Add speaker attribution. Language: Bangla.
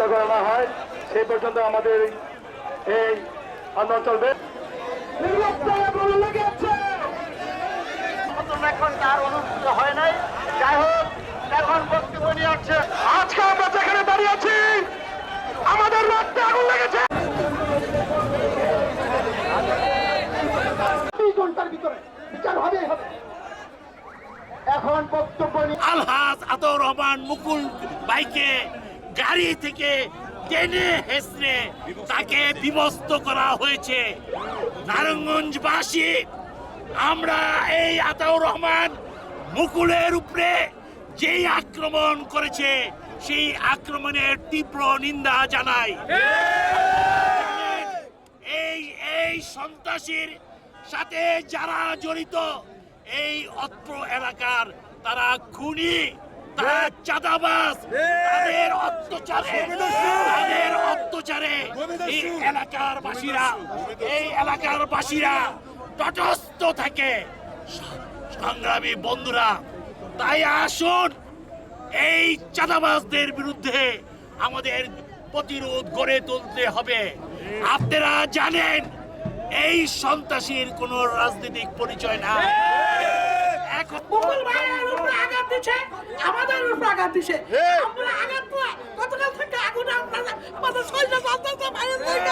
Speaker 1: হত্যা করা না হয় সেই পর্যন্ত আমাদের এই আন্দোলন চলবে।
Speaker 2: এখন তার অনুষ্ঠিত হয় নাই। যাই হোক, এখন বক্তব্য নিয়ে আসছে।
Speaker 1: আজকে আমরা যেখানে দাঁড়িয়ে আছি আমাদের রক্তে আগুন লেগেছে।
Speaker 2: 2 ঘন্টার ভিতরে বিচার হবেই হবে। এখন বক্তব্য নিয়ে
Speaker 3: আলহাজ আতাউর রহমান মুকুল ভাইকে গাড়ি থেকে টেনে হেসড়ে তাকে বিবস্ত করা হয়েছে। নারায়ণগঞ্জবাসী আমরা এই আতাউর রহমান মুকুলের উপরে যেই আক্রমণ করেছে সেই আক্রমণের তীব্র নিন্দা জানাই। এই এই সন্ত্রাসীর সাথে যারা জড়িত এই অত্র এলাকার তারা খুনি, তারা চাঁদাবাজ, তাদের অত্যাচারে এই এলাকার বাসীরা তটস্থ থাকে। সংগ্রামী বন্ধুরা, তাই আসুন এই চাঁদাবাজদের বিরুদ্ধে আমাদের প্রতিরোধ গড়ে তুলতে হবে। আপনারা জানেন এই সন্ত্রাসীর কোনো রাজনৈতিক পরিচয় না। এখন
Speaker 4: মুকুল ভাইয়ের উপরে আঘাত দিচ্ছে, আমাদের উপরে আঘাত দিচ্ছে। আমরা আঘাত গতকাল থেকে আগুনে আমাদের শরীরে জ্বলতেছে, বাইরে থেকে